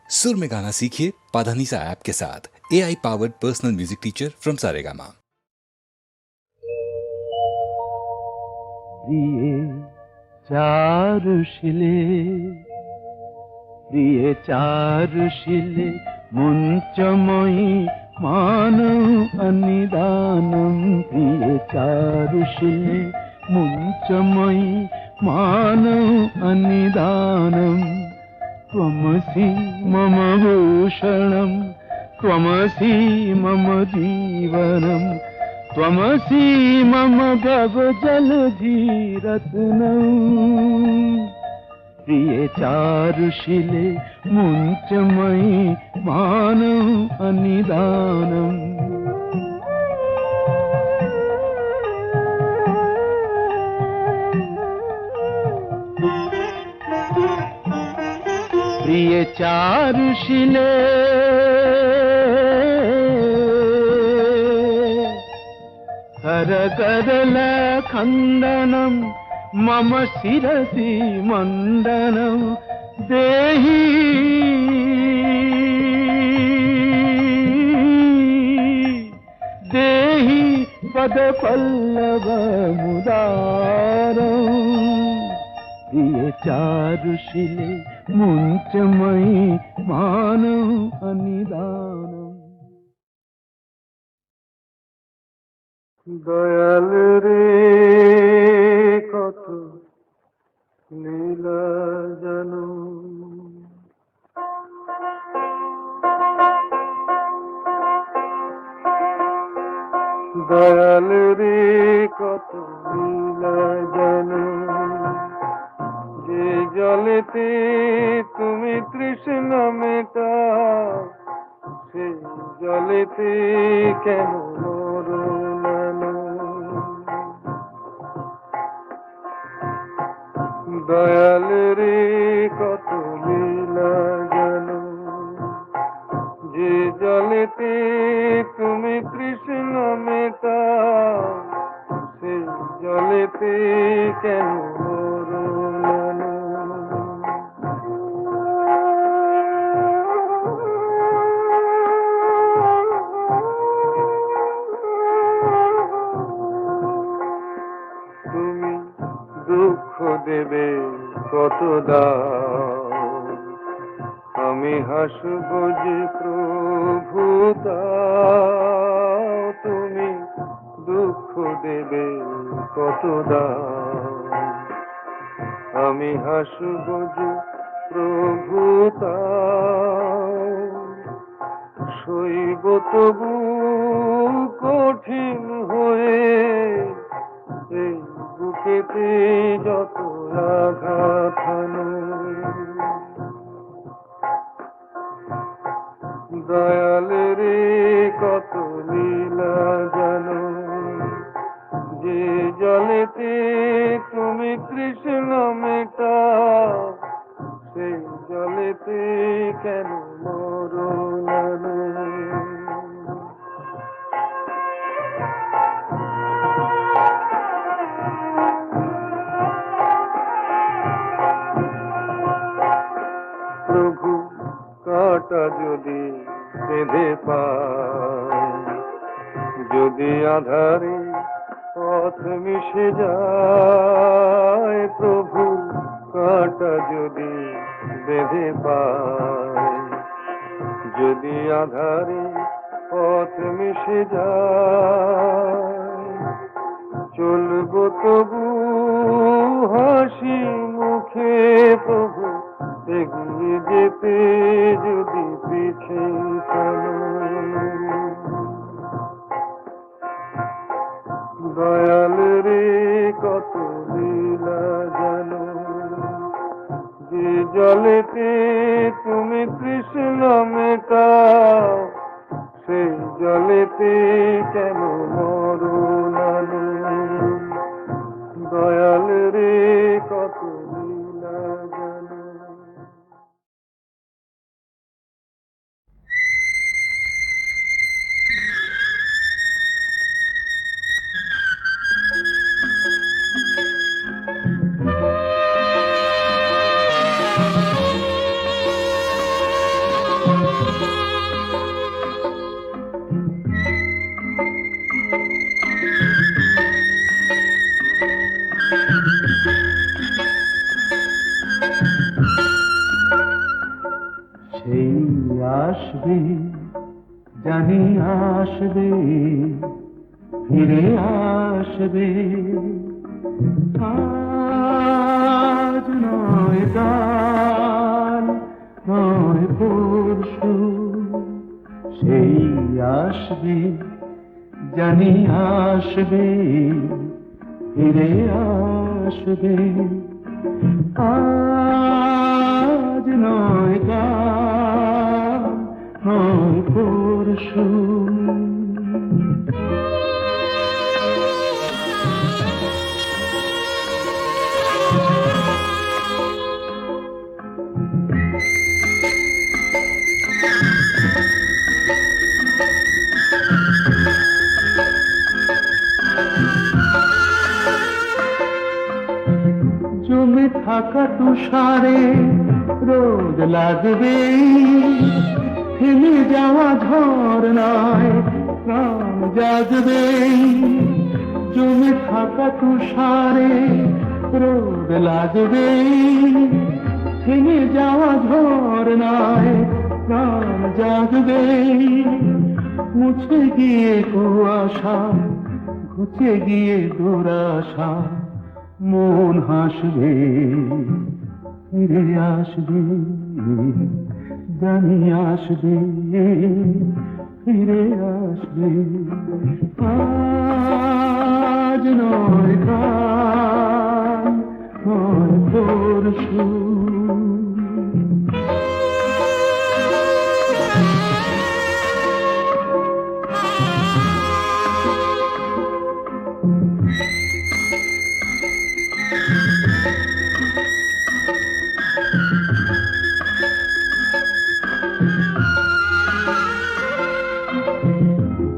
सुर में गाना सीखिए पाधानीसा ऐप के साथ। AI powered personal music teacher from Saregama. प्रिये चारुशिले मुञ्चमयि मानव अनिदानं प्रिये चारुशिले मुञ्चमयि मानव अनिदानं त्वमसि मम भूषणं त्वमसि मम जीवनं त्वमसि मम भवजलधिरत्नम् प्रिये चारुशिले मुञ्चमयि मानव अनिदानम् प्रिये चारुशिले करकरलखण्डनं मम शिरसि मण्डनं देहि देहि पदपल्लवमुदारम् प्रिये चारुशिले मुञ्चमयि मानव अनिदानम् दयाल रे कत लीला जानो दयाल रे कत लीला जानो যে জলেতে তুমি তৃষ্ণা মেটাও সেই জলেতে কেন মরুনানো দয়াল রে কত লীলা জানো যে জলেতে তুমি তৃষ্ণা মেটাও সেই জলেতে কেন মরুনানো তুমি দুঃখ দেবে কত দাও আমি হাসব যে প্রভু দাও তুমি দুঃখ দেবে কত দাও আমি হাসব যে প্রভু দাও সইব তবু কঠিন হয়ে এই বুকেতে যত আঘাত হানো দয়াল রে কত লীলা জানো যে জলেতে তুমি তৃষ্ণা মেটাও সেই জলেতে কেন মরুনানো প্রভু কাঁটা যদি বেঁধে পায় যদি আধারে পথ মিশে যায় প্রভু কাঁটা যদি বেঁধে পায় যদি আধারে পথ মিশে যায় চলবো তবু হাসি মুখে প্রভু এগিয়ে যেতে যদি পিছে দয়াল রে কত লীলা জানো যে জলেতে তুমি তৃষ্ণা মেটাও সেই জলেতে কেন মরুনানো দয়াল রে কত লীলা জানো সেই আসবে, জানি আসবে, ফিরে আসবে, আজ নয় কাল নয় পরশু, সেই আসবে, জানি আসবে, ফিরে আসবে, আজ নয় কাল নয় পরশু। জমে থাকা তুষারে রোদ লাগবে, থেমে যাওয়া ঝরনায় প্রাণ জাগবে। জমে থাকা তুষারে রোদ লাগবে, থেমে যাওয়া ঝরনায় প্রাণ জাগবে। মুছে গিয়ে কুয়াশা, ঘুচে গিয়ে দুরাশা, মন হাসবে, ফিরে আসবে, জানি আসবে, ফিরে আসবে, আজ নয় কাল নয় পরশু।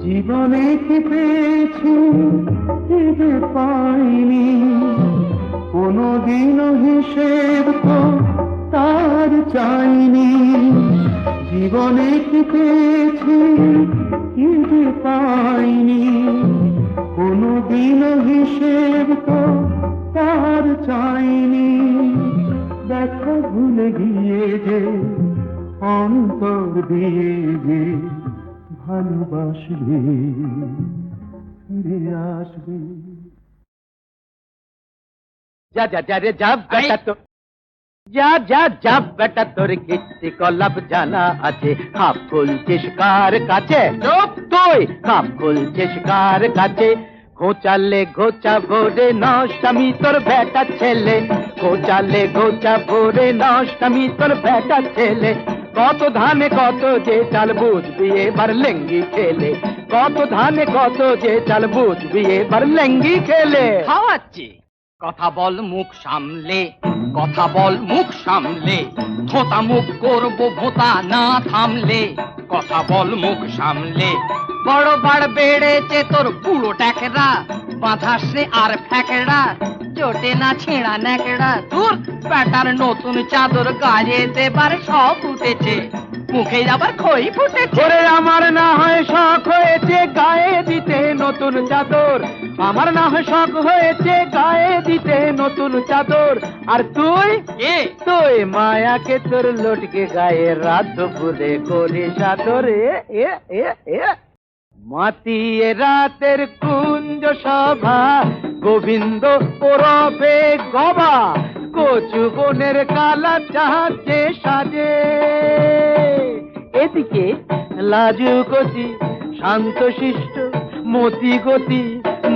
জীবনে কি পেয়েছি যে পাইনি, কোনদিনও হিসেব তো তার চাইনি। জীবনে কি পেয়েছি যে পাইনি, কোনদিনও হিসেব তো তার চাইনি। দেখা ভুলে গিয়ে যে অন্তর দিয়ে যে ভালোবাসবে, ফিরে আসবে। যা যা যা রে যা বেটা তো, যা যা যা বেটা, তোর কীর্তি কলাপ জানা আছে। খাপ খুলছিস কার কাছে? চুপ তুই, খাপ খুলছিস কার কাছে? ঘোচালে ঘোচা ভোরে নষ্টামি তোর বেটা ছেলে, ঘোচালে ঘোচা ভোরে নষ্টামি তোর বেটা ছেলে। কত ধানে কত যে চাল বুঝবি এবার লেঙ্গি খেলে, কত ধানে কত যে চাল বুঝবি এবার লেঙ্গি খেলে। খাওয়াচ্ছি, কথা বল মুখ সামলে, কথা বল মুখ সামলে, থোতা মুখ করবো ভোতা না থামলে। কথা বল মুখ সামলে, বড় বাড় বেড়েছে তোর পুরো ট্যাকেরা, বাঁধাসে আর ফ্যাকেড়া, চোটে না ছেঁড়া ন্যাকেড়া। তোর প্যাটার নতুন চাদর গায়ে দেবার সব উঠেছে, মুখে আবার খই ফুটেছে। ওরে আমার না হয় শখ হয়েছে গায়ে দিতে নতুন চাদর, আমার না হয় শখ হয়েছে গায়ে দিতে নতুন চাদর। আর তুই তুই মায়াকে তোর লটকে গায়ে রাত দুপুরে করিস আদরে। মাতিয়ে রাতের কুঞ্জ সভা, গোবিন্দ ওরফে গবা, কচু বনের কালা চাহাতে সাজে। এদিকে লাজুকতি শান্ত শিষ্ট মতি গতি,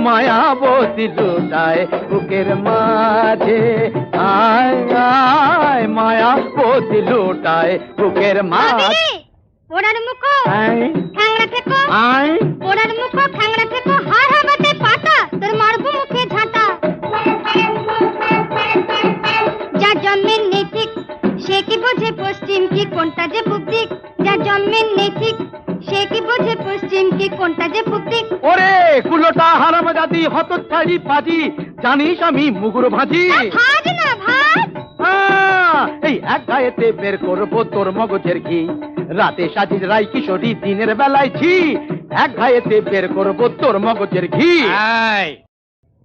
মায়াবতী লুটায় বুকের মাঝে। আয় আয় মায়াবতী লুটায় বুকের মাঝে। ওড়ার মুখো খ্যাংড়া থেকো, ওড়ার মুখো খ্যাংড়া থেকো, হার হাবাতে পাটা তোর মারবো মুখে ঝাঁটা। যার জন্মের নেই ঠিক সে কি বোঝে পশ্চিম কি কোনটা যে পূব দিক, যার জন্মের নেই ঠিক সে কি বোঝে পশ্চিম কি কোনটা যে পূব দিক। ওরে কুলোটা হারামজাদি হতচ্ছাড়ি পাজি, জানিস আমি মুগুর ভাজি। ভাজ না ভাজ, এই এক গায়েতে বের করবো তোর মগজের ঘি, রাতে সাজিস রাই কিশোরী, দিনের বেলায় ঝি, এক ঘায়েতে বের করবো তোর মগজের ঘি।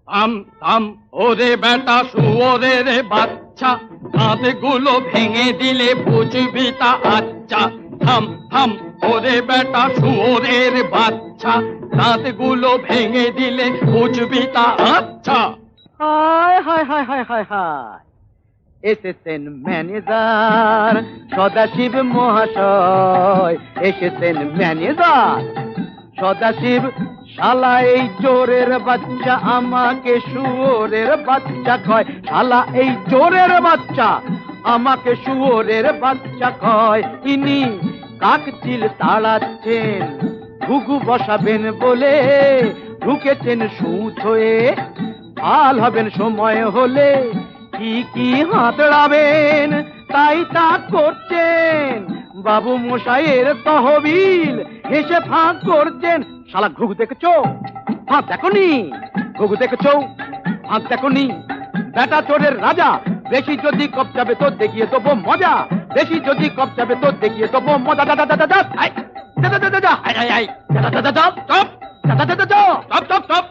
থাম থাম ওরে বেটা শুয়োরের বাচ্চা, দাঁতগুলো ভেঙে দিলে বুঝবি তা আচ্ছা। থাম থাম ওরে বেটা শুয়োরের বাচ্চা, দাঁতগুলো ভেঙে দিলে বুঝবি তা আচ্ছা। হায় হায় হায় হায় হায় হায়, এসেছেন ম্যানেজার সদাশিব মহাশয়, এসেছেন ম্যানেজার সদাশিব। শালা এই চোরের বাচ্চা আমাকে শুয়োরের বাচ্চা কয়, শালা এই চোরের বাচ্চা আমাকে শুয়োরের বাচ্চা কয়। ইনি কাকচিল তাড়াচ্ছেন, ঘুঘু বসাবেন বলে ঢুকেছেন সুচ হয়ে, ভাল হবেন সময় হলে কি কি হাতড়াবেন তাই তা করছেন। বাবু মশাইয়ের তহবিল হেসে ফাঁক করছেন। শালা ঘুঘু দেখেছো? ফাঁক দেখনি? ঘুঘু দেখেছো? ফাঁক দেখনি? বেটা চোরের রাজা, বেশি যদি কপ যাবে তো দেখিয়ে দেবো মজা, বেশি যদি কপ যাবে তো দেখিয়ে দেবো মজা। দাদা দাদা দাদা দাদা দাদা দাদা দাদা দাদা দাদা স্টপ দাদা দাদা দাদা স্টপ স্টপ স্টপ।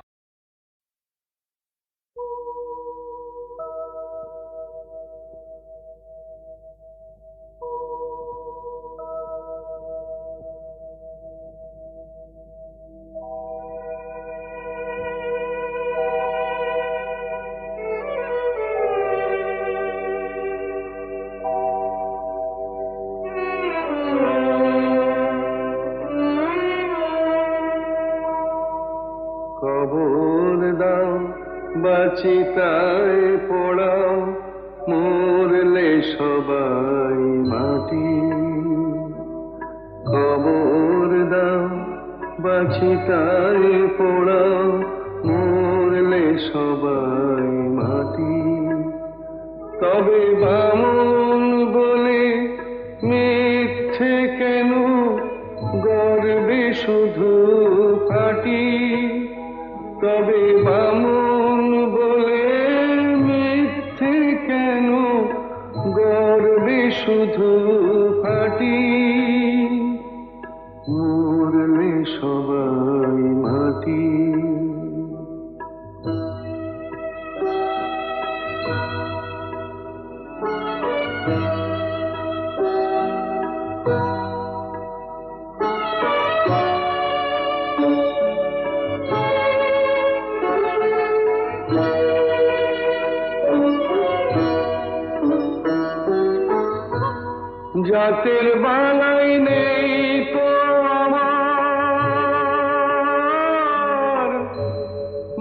খবর দাও বাচিতায় পড়াও, মরলে সবাই মাটি। খবর দাও বাচিতায় পড়াও, মরলে সবাই মাটি। তবে বামন বলে মিথ্যে কেন, গর্বে শুধু ফাটি। তবে বামন বলে মিথ্যে কেন, গর্বে শুধু ফাটি। মরলে সবাই মাটি। জাতের বালাই নেই তো আমার,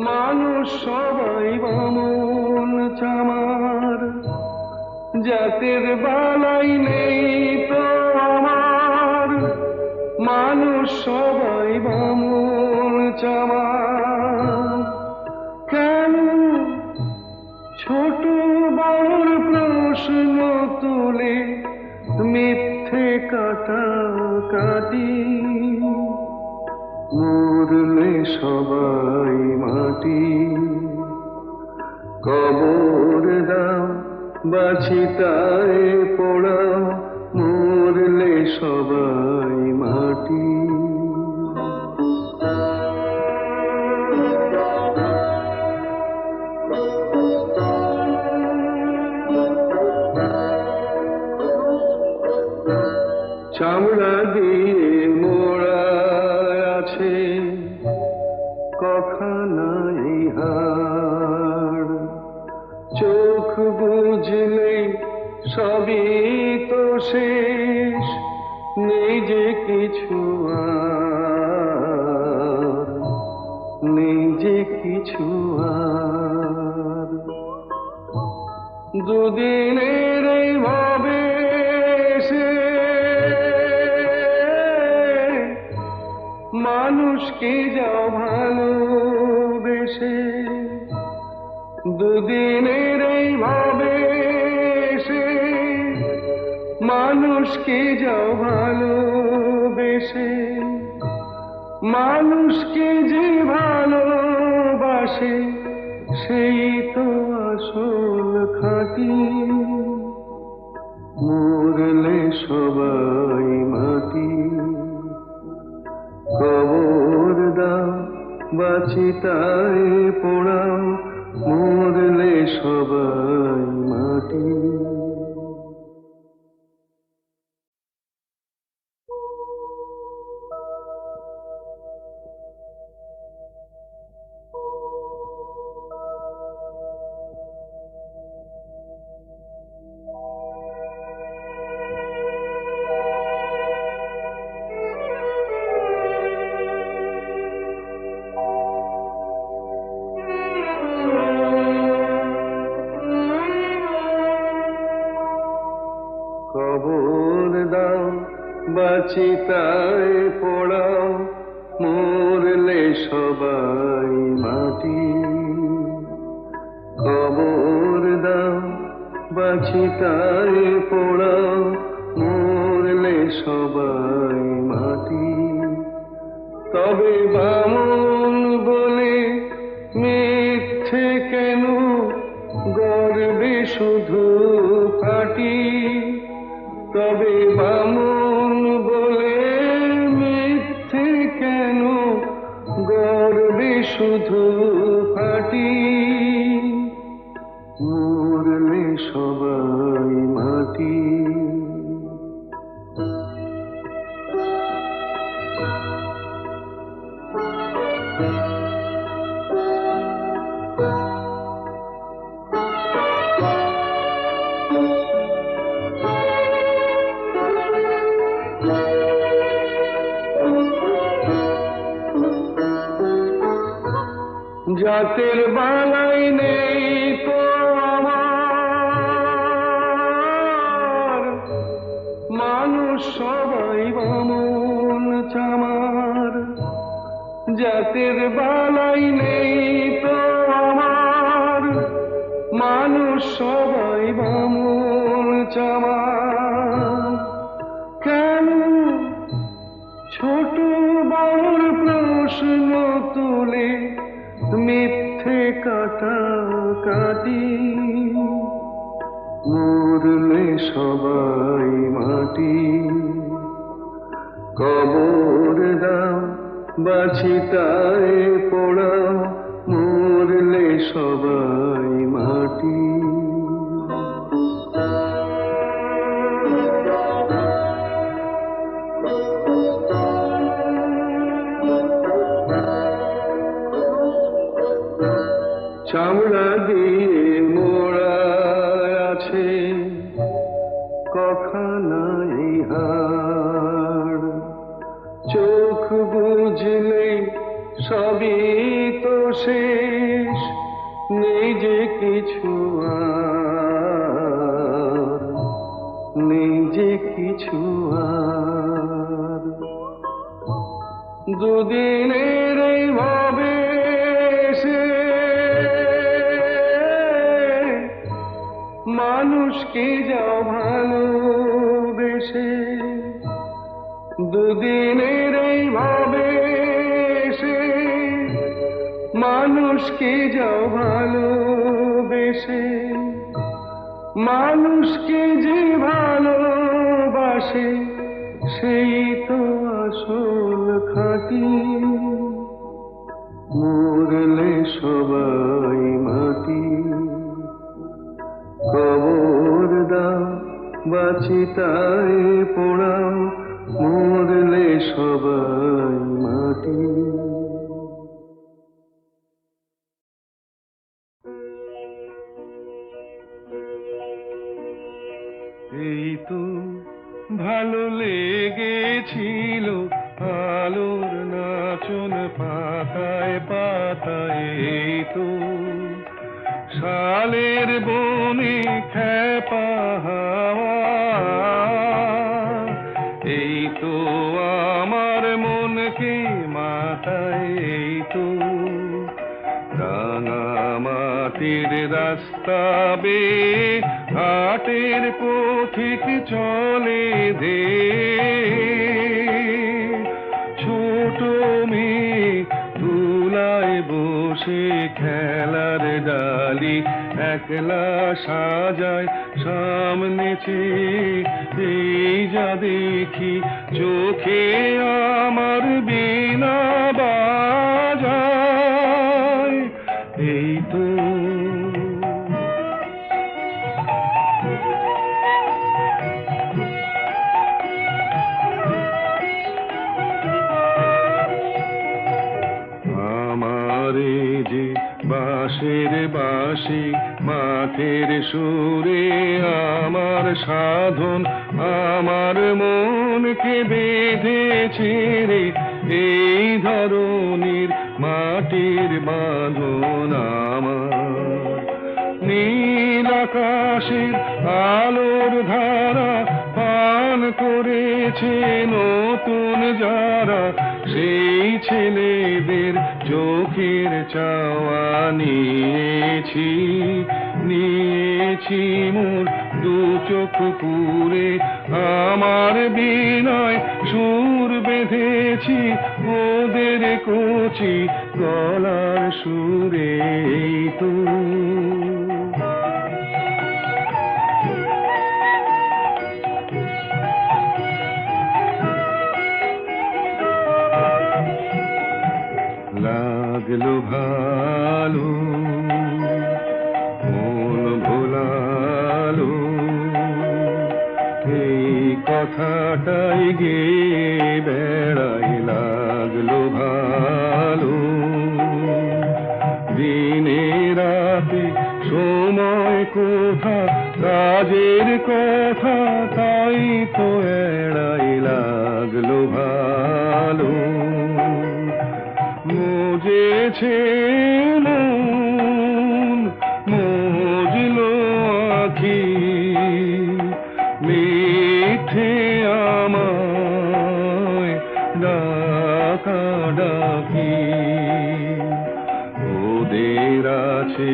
মানুষ সবাই বামন চামার। জাতের বালাই নেই তো আমার, মানুষ সবাই বামন চামার। কেন ছোট বড় প্রশ্ন তুলে মিথ্যে কাটাকাটি। মরলে সবাই মাটি। কবর দাও বাছিতায় পোড়াও, মরলে সবাই মাটি। চামড়া দিয়ে মোড়া আছে কখানাই হাড়, চোখ বুঝলে সবই তো শেষ, নেই যে কিছু আর, নেই যে কিছু আর। দুদিনের এই ভাবে মানুষকে যাও ভালোবেসে, দুদিনের এই ভাবে সে মানুষকে যাও ভালোবেসে। মানুষকে যে ভালোবাসে সেই তো আসল খাঁটি। মরলে সবাই মাটি। চিতায় পোড়াও মরলে সবাই মাটি। কবর দাও বাচিতায় পোড়াও মরলে সবাই মাটি। কবর দাও বাচিতায় পোড়াও মরলে সবাই মাটি। তবে বামন বলে মিথ্যে কেন গর্বে শুধু ফাটি। তবে বামন বলে মিথ্যে কেন গর্বে শুধু ফাটি। মরলে সবাই মাটি। জাতের বালাই নেই তো আমার, মানুষ সবাই বামন চামার। জাতের বালাই নেই তো আমার, মানুষ সবাই বামন চামার। কেন ছোট বড় প্রশ্ন তুলে মিথ্যে কাটাকাটি। মরলে সবাই মাটি। কবর দাও বাচিতায় পোড়াও মরলে সবাই মাটি। চামড়া দিয়ে মোড়া আছে কখানাই হাড়। চোখ বুঝলে সবই তো শেষ, নেই যে কিছু আর, নেই যে কিছু আর। দুদিনের এই ভাবে সে মানুষকে যাও ভালোবেসে। দুদিনের এই ভাবে সে মানুষকে যাও ভালোবেসে। মানুষকে যে ভালোবাসে সেই তো আসল খাঁটি। মরলে সবাই মাটি। কবর দাও বাচিতায় পোড়াও মরলে সবাই মাটি। এই তো ভালো লেগেছিল আলোর নাচন পাতায় পাতায়। এই তো শালের বনে খেপা হাওয়া। এই তো আমার মনকে মাতায়। এই তো রাঙা মাটির রাস্তা বেয়ে ঘাটের পথিক চলে দে। ছোট মেয়ে তুলায় বসে খেলার ডালি একলা সাজায় সামনে চেয়ে। এই যা দেখি চোখে আমার বীণা বাজায়। মাঠের সুরে আমার সাধন আমার মনকে বেঁধেছে রে এই ধরনীর মাটির বাঁধন আমার নীল আকাশের আলোর ধারা পান করেছে নতুন যারা সেই ছেলেদের চোখের চাওয়া নিয়েছি নিয়েছি মোর দু চোখ পুরে আমার বিনয় সুর বেঁধেছি ওদের কচি গলার সুরে তো লাগলো ভালো মন ভোলালো এই কথাটাই গে বেড়াই লাগলো ভালো দিনে রাতে সময় কোথা কাজের কথা তাই তো এড়াই লাগলো ভালো মুজেছে মন মুজলো আখি মিঠে আমায় ডাকা ডাকি ওদের আছে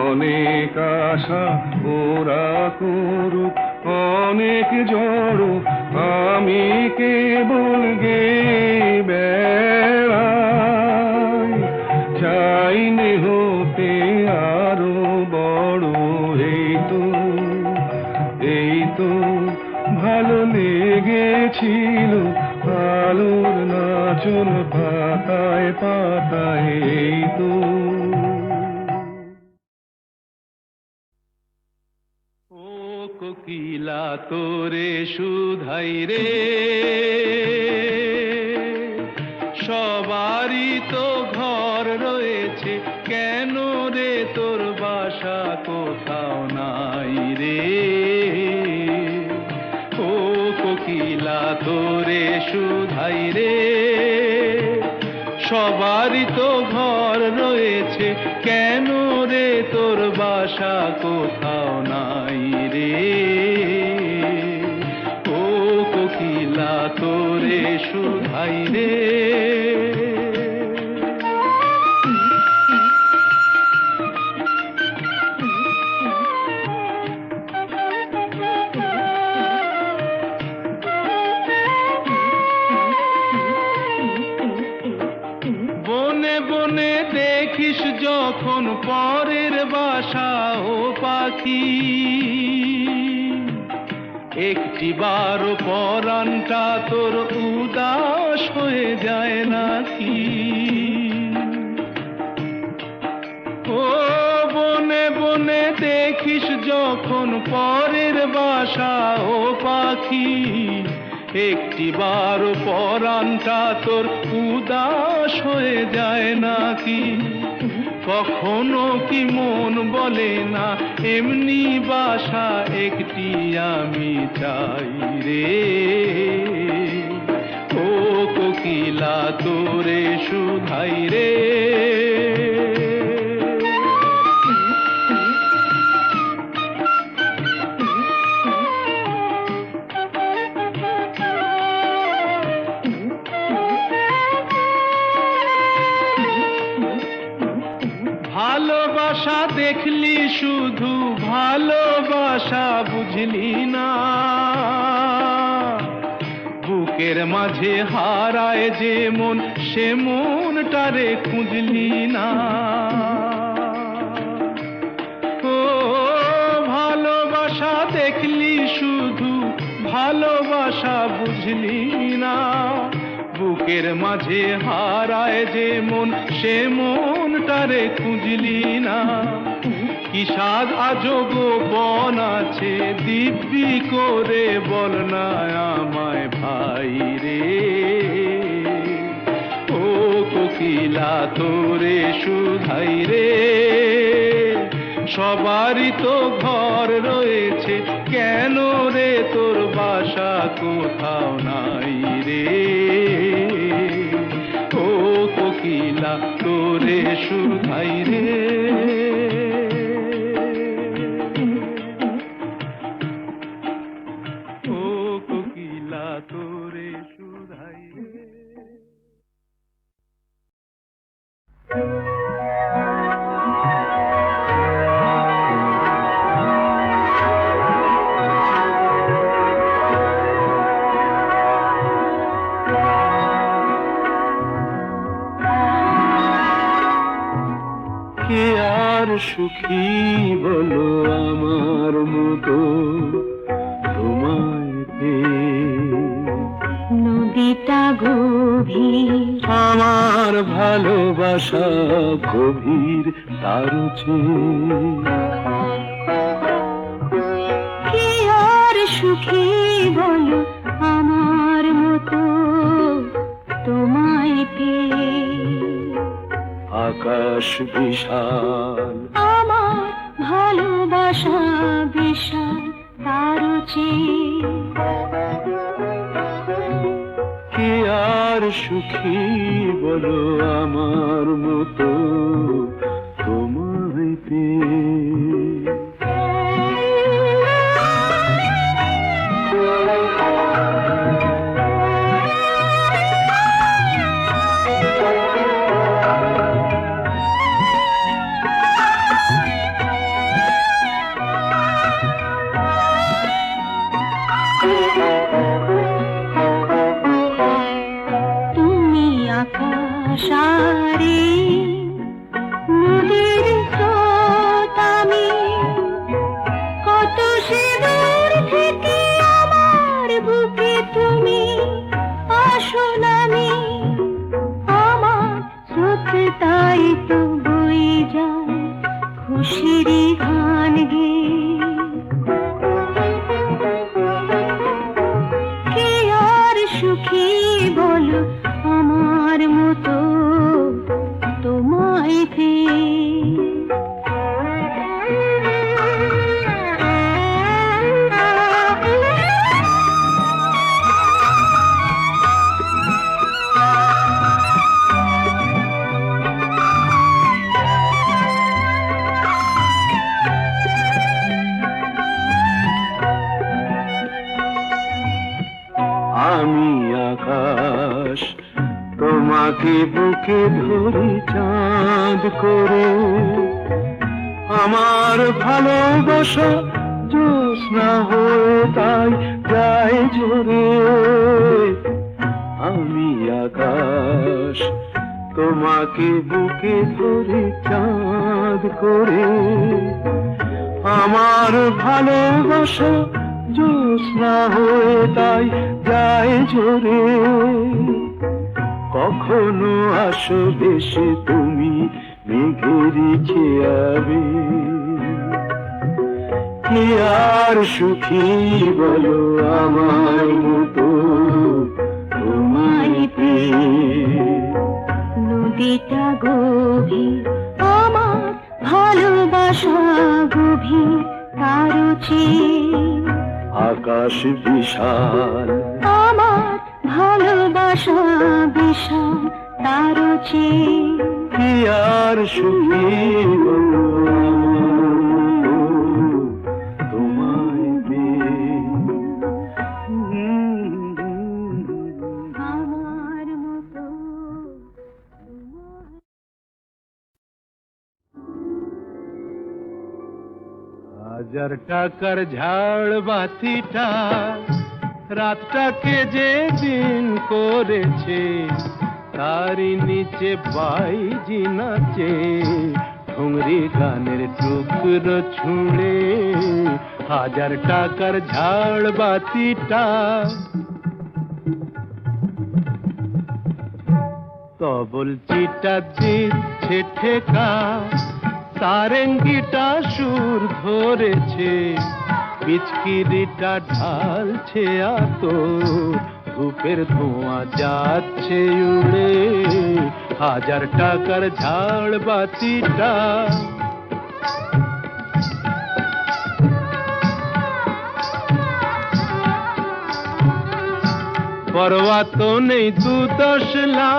অনেক আশা ওরা করুক অনেক জড়ো আমি কেবল গে বেড়াই চাইনে হতে আরো বড় এই তো ভালো লেগেছিল আলোর নাচন পাতায় পাতায় এই তো কোকিলা তোরে সুধাই রে সবারই তো ঘর রয়েছে কেন রে তোর বাসা কোথাও নাই রে ও কোকিলা তোরে সুধাই রে সবারই তো ঘর রয়েছে কেন রে তোর বাসা কোথাও নাই রে ও কোকিলা তোরে সুধাই রে বনে বনে দেখিস যখন পরের বাসা ও পাখি একটি বার পরানটা তোর উদাস হয়ে যায় নাকি ও বনে বনে দেখিস যখন পরের বাসা ও পাখি একটি বার পরানটা তোর উদাস হয়ে যায় নাকি কখনো কি মন বলে না এমনি বাসা একটি আমি চাই রে ও কোকিলা তোরে সুধাই রে ভালোবাসা দেখলি শুধু ভালোবাসা বুঝলি না বুকের মাঝে হারায় যে মন সে মনটারে খুঁজলি না ও ভালোবাসা দেখলি শুধু ভালোবাসা বুঝলি না বুকের মাঝে হারায় যে মন সে মনটারে খুঁজলি না কি সাজ আজব বন আছে দিব্যি করে বল না আমায় ভাই রে ও কোকিলা তোরে সুধাই রে সবারই তো ঘর রয়েছে, কেন রে তোর বাসা কোথাও নাই রে? ও কোকিলা তোরে শুধাই রে। ও কোকিলা তোরে শুধাই রে। কে আর সুখী বলো আমার মতো তোমায় পেয়ে? নদীটা গভীর, আমার ভালোবাসা গভীর তার চেয়ে। কে আর সুখী বলো আমার মতো তোমায় পেয়ে? আকাশ বিশাল, আমার ভালোবাসা বিশাল তার চেয়ে। কে আর সুখী বলো আমার মতো তোমায় পেয়ে? তুমি আকাশারে নদীর স্রোত, আমি কত সে দূর থেকে আমার বুকে তুমি আসো নামি। আমার স্রোত তাই তো বই যায় খুশির গান গেয়ে। কে আর সুখী বলো আমার মতো তোমায় পেয়ে? আমি আকাশ, তোমাকে বুকে ধরি চাঁদ করে। আমার ভালোবাসা জ্যোৎস্না হয়ে তাই যায় ঝরে। আমি আকাশ, তোমাকে বুকে ধরি চাঁদ করে। আমার ভালোবাসা জ্যোৎস্না হয়ে তাই যায় ঝরে। কখনো আসো দেশে তুমি মেঘেরই খেয়াবে? কে আর সুখী বলো আমার মতো তোমায় পেয়ে? নদীটা গভীর, আমার ভালোবাসা গভীর তার চেয়ে। আকাশ বিশাল, আমার ভালোবাসা বিশাল তার চেয়ে। কি আর সুখী বলো তোমায় পেয়ে? আমার মতো হাজার টাকার ঝাড় বাতিটা রাতটাকে যে দিন করেছে, তারই নিচে বাইজি নাচে ঠুংরি গানের টুকরো ছুঁড়ে। হাজার টাকার ঝাড় বাতিটা তবল চিটা দিচ্ছে ঠেকা, সারেঙ্গিটা সুর ধরেছে, পিচকিরিটা ঢালছে আতর, ধূপের ধোঁয়া যাচ্ছে উড়ে। হাজার টাকার ঝাড় বাতিটা পরোয়া তো নেই 2-10 লাখ,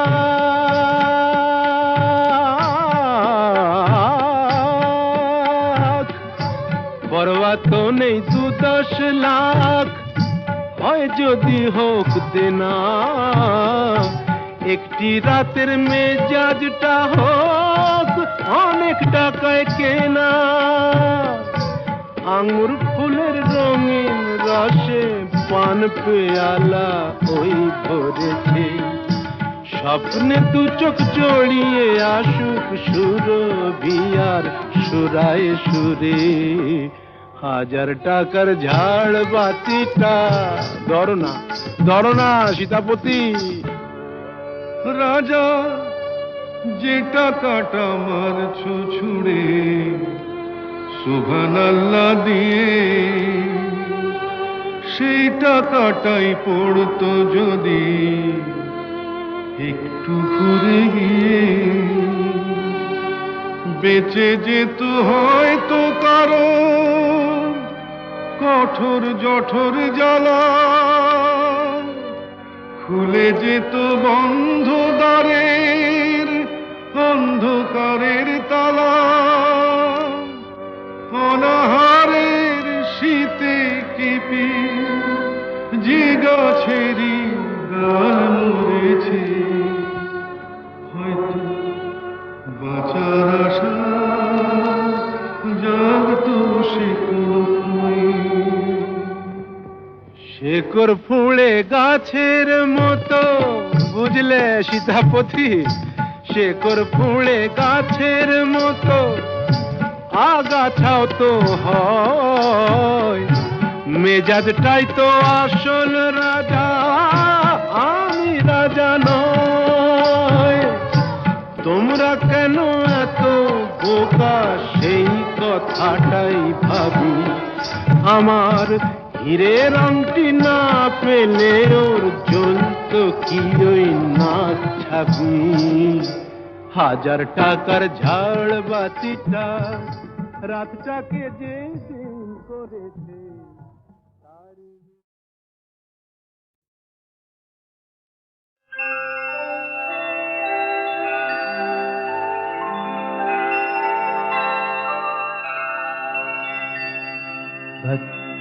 পরোয়া তো নেই 2-10 লাখ, হয় যদি হোক দেনা, একটি রাতের মেজাজটা হোক অনেক টাকায় কেনা। আঙুর ফুলের রঙিন রসে পান পেয়ালা ওই ভরেছে, স্বপ্নে 2 চোখ জড়িয়ে আসুক সুরভিয়ার সুরায় সুরে। 1000 টাকার ঝাড় বাতিটা ধরো না সীতাপতি। রাজা যে টাকাটা মারছো ছুড়ে সুবহানাল্লাহ দিয়ে, সেই টাকাটাই পড়তো যদি একটু ঘুরে গিয়ে, বেঁচে যেত হয়তো কারো কঠোর জঠোর জ্বালা, খুলে যেত বন্ধ দ্বারের অন্ধকারের তালা, অনাহারের শীতে কেঁপে যে গাছেরই ডাল মরেছে, হয়তো বাঁচার আশা জাগতো শেকড় ফুঁড়ে গাছের মতো, বুঝলে সীতাপতি? শেকড় ফুঁড়ে গাছের মতো আগাছাও তো হয়, মেজাজটাই তো আসল রাজা, আমি রাজা নয়। তোমরা কেন এত বোকা সেই কথাটাই ভাবি, আমার হীরের আংটি না পেলে ওর জ্বলত কি ওই নাক ছাবি। 1000 টাকার ঝাড় বাতিটা রাতটাকে যে দিন করেছে তারই।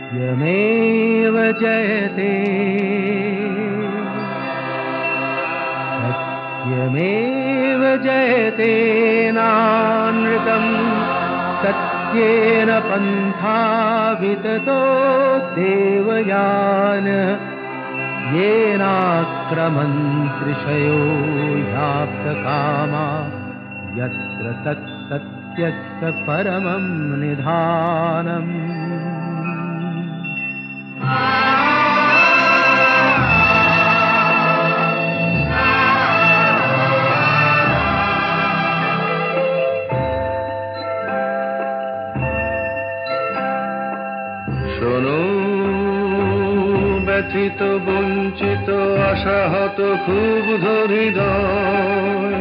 सत्यमेव जयते, सत्यमेव जयते नानृतम्, सत्येन पन्था विततो देवयान, येनाक्रमन्त्रिषयो ह्याप्तकामा, यत्र तत्सत्यस्य परमं निधानम्। শোনো ব্যথিত বঞ্চিত আশাহত খুব হৃদয়,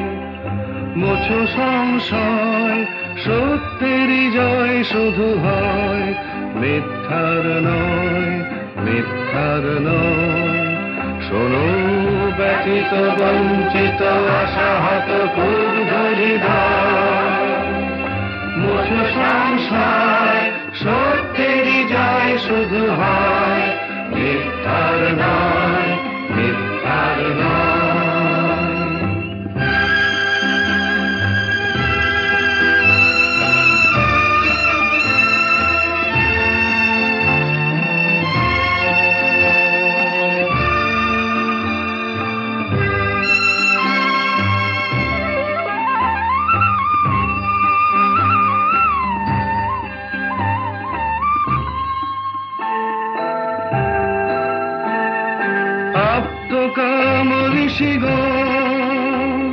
মোছো সংশয় সত্যেরই জয় শুধু হয়, মিথ্যার নয় মিথ্যার নয়। শোনো ব্যথিত বঞ্চিত আশাহত খুব হৃদয়, মোছো সংশয় সত্যেরই জয় শুধু হয়, মিথ্যার নয় মিথ্যার নয়। ঋষিগণ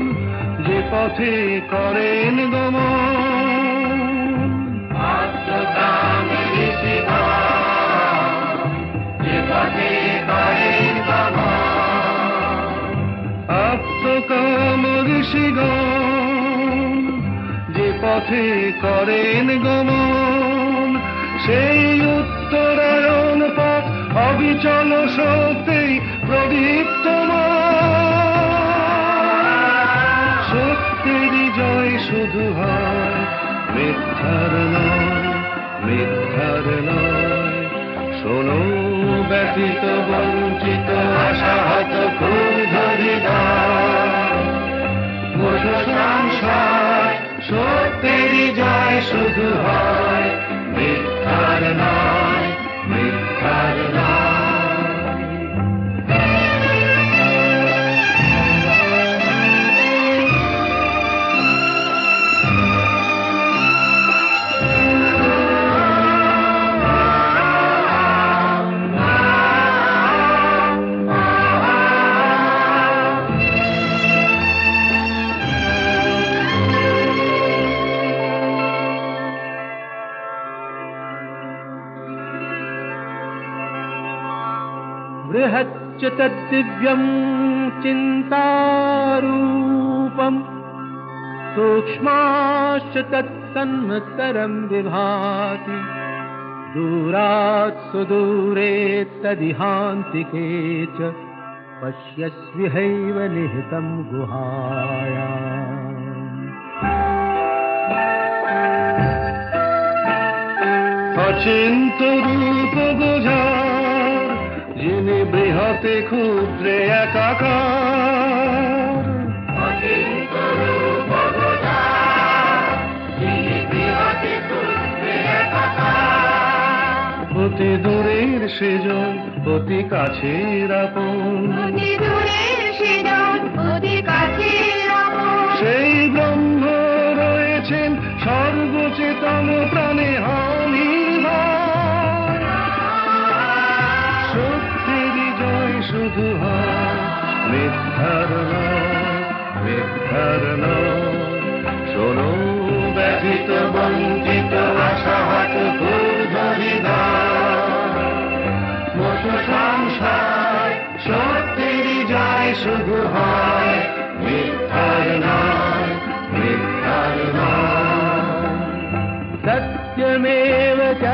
যে পথে করেন গমন, আত্মকাম ঋষিগণ যে পথে করেন গমন, আত্মকাম ঋষিগণ যে পথে করেন গমন, সেই উত্তরায়ণ পথ অবিচল শক্তি প্রদীপ্তমান সত্যের জয় শুধু হয় মিথ্যার নয় মিথ্যার নয় শোনো ব্যতীত বঞ্চিত আশাহত সংসার সত্যের জয় শুধু হয় মিথ্যার নয় মিথ্যার নয় बृहच्च तद्दिव्यं चिन्तारूपम् सूक्ष्माश्च तत्सन्मत्तरं विभाति दूरात् सुदूरे तदिहान्तिके च पश्यस्विहैव निहितं गुहायाम् अचिन्त रूप बुझार যিনি বৃহতে ক্ষুদ্রে একাকার অতি দূরের সেজন অতি কাছের আপন সেই ব্রহ্ম রয়েছেন সর্বচেতন প্রাণে হানি শুধু হয় মিথ্যার নয় মিথ্যার নয় শোনো ব্যথিত বঞ্চিত আশাহত সংসার সত্যের জয় শুধু হয় মিথ্যার নয় মিথ্যার নয় সত্যমেব চ